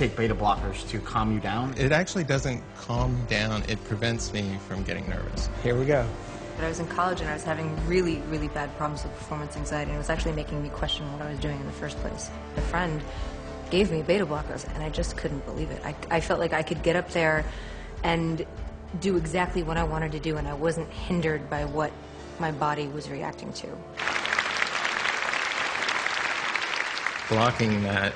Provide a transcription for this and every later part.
take beta blockers to calm you down? It actually doesn't calm down. It prevents me from getting nervous. Here we go. But I was in college and I was having really, really bad problems with performance anxiety, and it was actually making me question what I was doing in the first place. A friend gave me beta blockers, and I just couldn't believe it. I felt like I could get up there and do exactly what I wanted to do, and I wasn't hindered by what my body was reacting to. Blocking that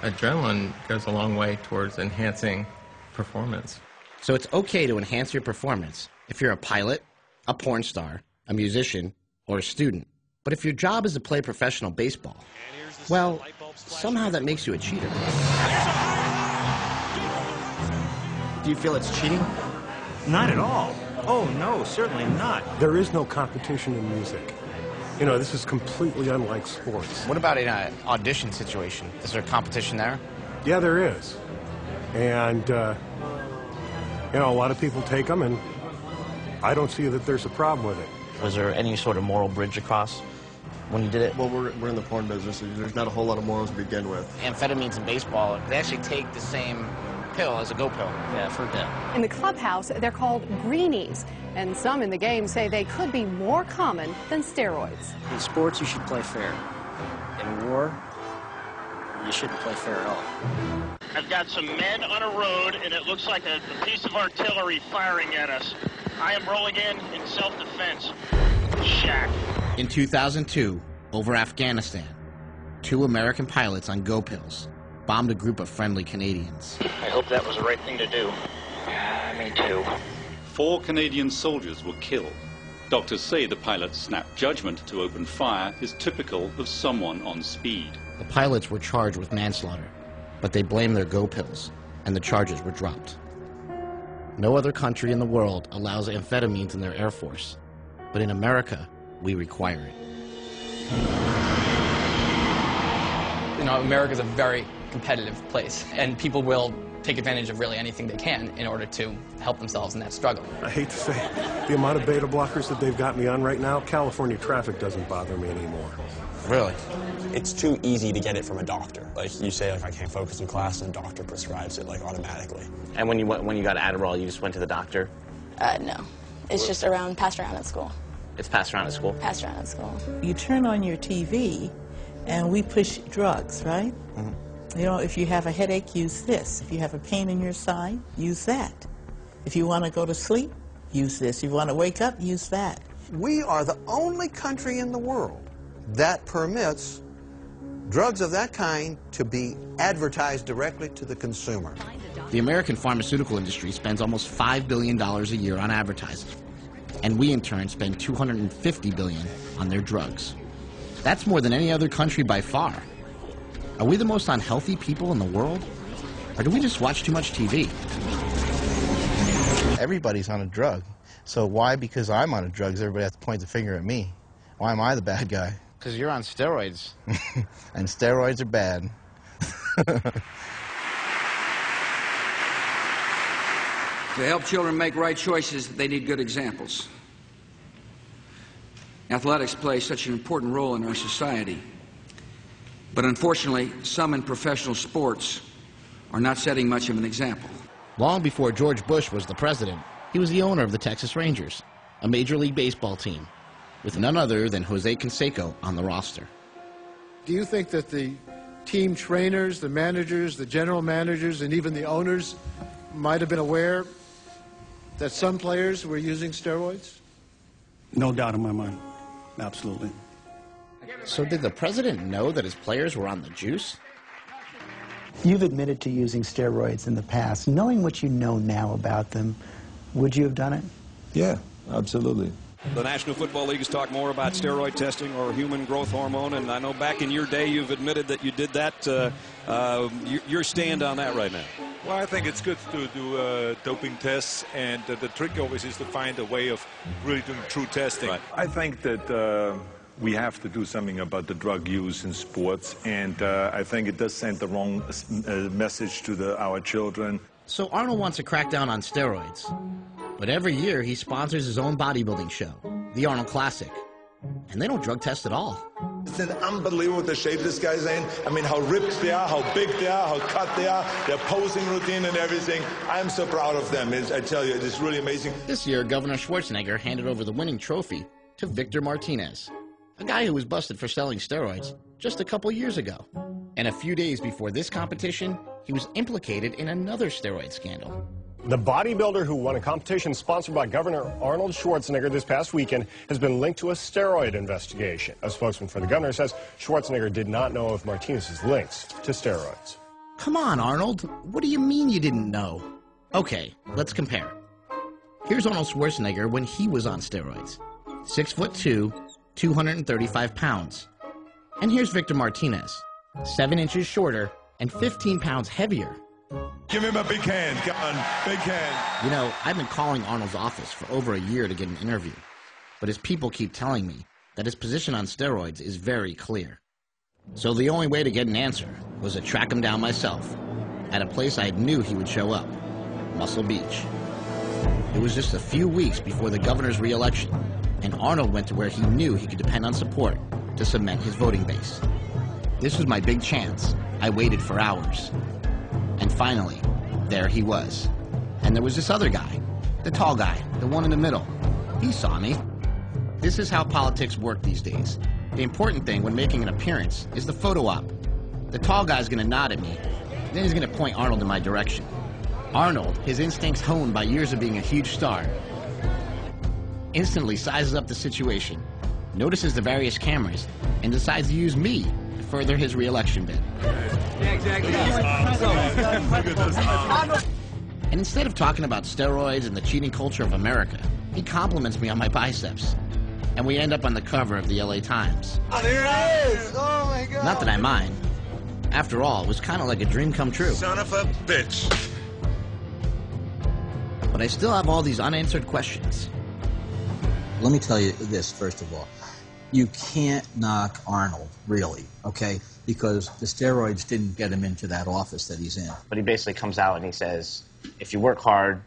adrenaline goes a long way towards enhancing performance. So it's okay to enhance your performance if you're a pilot, a porn star, a musician, or a student. But if your job is to play professional baseball, well, somehow that makes you a cheater. Do you feel it's cheating? Not at all. Oh, no, certainly not. There is no competition in music. You know, this is completely unlike sports. What about in an audition situation? Is there competition there? Yeah, there is. And, you know, a lot of people take them, and I don't see that there's a problem with it. Was there any sort of moral bridge across when you did it? Well, we're in the porn business, so there's not a whole lot of morals to begin with. Amphetamines in baseball, they actually take the same pill as a go pill. Yeah, for that. In the clubhouse, they're called greenies, and some in the game say they could be more common than steroids. In sports, you should play fair. In war, you shouldn't play fair at all. I've got some men on a road, and it looks like a piece of artillery firing at us. I am rolling in self-defense. Shack. In 2002, over Afghanistan, 2 American pilots on go pills bombed a group of friendly Canadians. I hope that was the right thing to do. Me too. 4 Canadian soldiers were killed. Doctors say the pilot's snap judgment to open fire is typical of someone on speed. The pilots were charged with manslaughter, but they blamed their go pills, and the charges were dropped. No other country in the world allows amphetamines in their Air Force, but in America, we require it. You know, America's a very competitive place, and people will take advantage of really anything they can in order to help themselves in that struggle. I hate to say it, the amount of beta blockers that they've got me on right now, California traffic doesn't bother me anymore. Really? It's too easy to get it from a doctor. Like you say, like I can't focus in class, and a doctor prescribes it like automatically. And when you got Adderall, you just went to the doctor? No. It's just passed around at school. It's passed around at school? Passed around at school. You turn on your TV, and we push drugs, right? Mm-hmm. You know, if you have a headache, use this. If you have a pain in your side, use that. If you want to go to sleep, use this. If you want to wake up, use that. We are the only country in the world that permits drugs of that kind to be advertised directly to the consumer. The American pharmaceutical industry spends almost $5 billion a year on advertising, and we in turn spend $250 billion on their drugs. That's more than any other country by far. Are we the most unhealthy people in the world? Or do we just watch too much TV? Everybody's on a drug. So why, because I'm on a drug, does everybody have to point the finger at me? Why am I the bad guy? Because you're on steroids. And steroids are bad. To help children make right choices, they need good examples. Athletics play such an important role in our society. But unfortunately, some in professional sports are not setting much of an example. Long before George Bush was the president, he was the owner of the Texas Rangers, a Major League Baseball team, with none other than Jose Canseco on the roster. Do you think that the team trainers, the managers, the general managers, and even the owners might have been aware that some players were using steroids? No doubt in my mind. Absolutely. So did the president know that his players were on the juice? You've admitted to using steroids in the past. Knowing what you know now about them, would you have done it? Yeah, absolutely. The National Football League has talked more about steroid testing or human growth hormone, and I know back in your day you've admitted that you did that. Your stand on that right now? Well, I think it's good to do doping tests, and the trick always is to find a way of really doing true testing. Right. I think that we have to do something about the drug use in sports, and I think it does send the wrong message to our children. So Arnold wants to crack down on steroids. But every year he sponsors his own bodybuilding show, the Arnold Classic. And they don't drug test at all. It's unbelievable the shape this guy's in. I mean, how ripped they are, how big they are, how cut they are, their posing routine and everything. I'm so proud of them. I tell you, it's really amazing. This year, Governor Schwarzenegger handed over the winning trophy to Victor Martinez, a guy who was busted for selling steroids just a couple years ago. And a few days before this competition, he was implicated in another steroid scandal. The bodybuilder who won a competition sponsored by Governor Arnold Schwarzenegger this past weekend has been linked to a steroid investigation. A spokesman for the governor says Schwarzenegger did not know of Martinez's links to steroids. Come on, Arnold. What do you mean you didn't know? Okay, let's compare. Here's Arnold Schwarzenegger when he was on steroids. 6'2", 235 pounds. And here's Victor Martinez, 7 inches shorter and 15 pounds heavier. Give him a big hand. Come on, big hand. You know, I've been calling Arnold's office for over a year to get an interview, but his people keep telling me that his position on steroids is very clear. So the only way to get an answer was to track him down myself at a place I knew he would show up, Muscle Beach. It was just a few weeks before the governor's re-election, and Arnold went to where he knew he could depend on support to cement his voting base. This was my big chance. I waited for hours. And finally, there he was. And there was this other guy, the tall guy, the one in the middle. He saw me. This is how politics work these days. The important thing when making an appearance is the photo op. The tall guy's gonna nod at me, then he's gonna point Arnold in my direction. Arnold, his instincts honed by years of being a huge star, instantly sizes up the situation, notices the various cameras, and decides to use me to further his re-election bid. Yeah, exactly. And instead of talking about steroids and the cheating culture of America, he compliments me on my biceps. And we end up on the cover of the LA Times. Oh, there it is! Oh, my God! Not that I mind. After all, it was kind of like a dream come true. Son of a bitch! But I still have all these unanswered questions. Let me tell you this, first of all. You can't knock Arnold, really, okay? Because the steroids didn't get him into that office that he's in. But he basically comes out and he says, if you work hard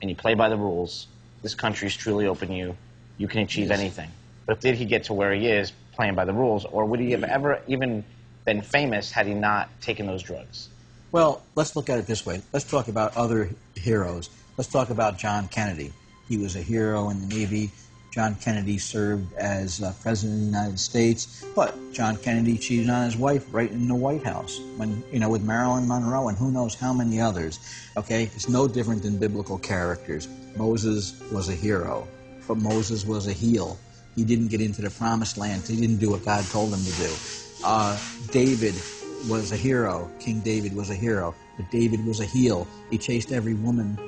and you play by the rules, this country's truly open to you. You can achieve anything. But did he get to where he is playing by the rules, or would he have ever even been famous had he not taken those drugs? Well, let's look at it this way. Let's talk about other heroes. Let's talk about John Kennedy. He was a hero in the Navy. John Kennedy served as President of the United States, but John Kennedy cheated on his wife right in the White House, when, you know, with Marilyn Monroe and who knows how many others. Okay, it's no different than biblical characters. Moses was a hero, but Moses was a heel. He didn't get into the promised land. He didn't do what God told him to do. David was a hero. King David was a hero, but David was a heel. He chased every woman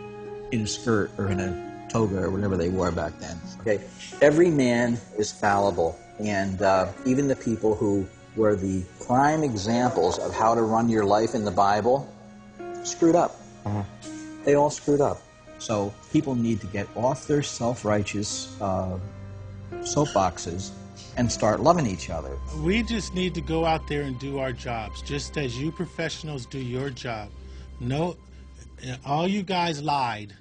in a skirt or in a toga or whatever they wore back then. Okay, every man is fallible, and even the people who were the prime examples of how to run your life in the Bible screwed up. They all screwed up. So people need to get off their self-righteous soapboxes and start loving each other. We just need to go out there and do our jobs, just as you professionals do your job. No, all you guys lied.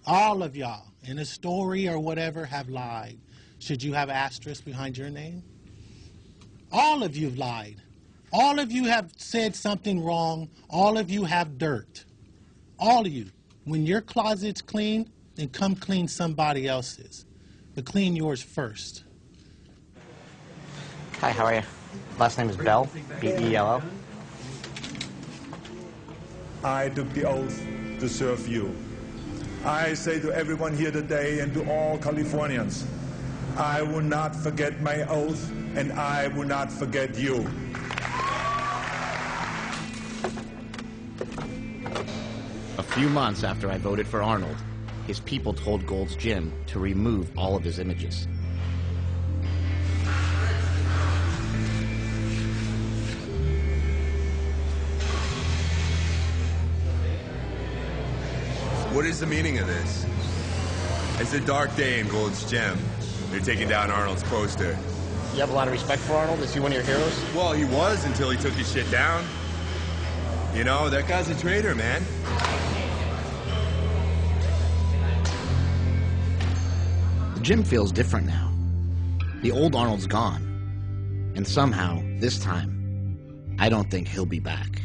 All of y'all, in a story or whatever, have lied. Should you have asterisk behind your name? All of you have lied. All of you have said something wrong. All of you have dirt. All of you. When your closet's clean, then come clean somebody else's. But clean yours first. Hi, how are you? Last name is Bell, B-E-L-L. I took the oath to serve you. I say to everyone here today and to all Californians, I will not forget my oath, and I will not forget you. A few months after I voted for Arnold, his people told Gold's Gym to remove all of his images. What is the meaning of this? It's a dark day in Gold's Gym. They're taking down Arnold's poster. You have a lot of respect for Arnold? Is he one of your heroes? Well, he was until he took his shit down. You know, that guy's a traitor, man. The gym feels different now. The old Arnold's gone. And somehow, this time, I don't think he'll be back.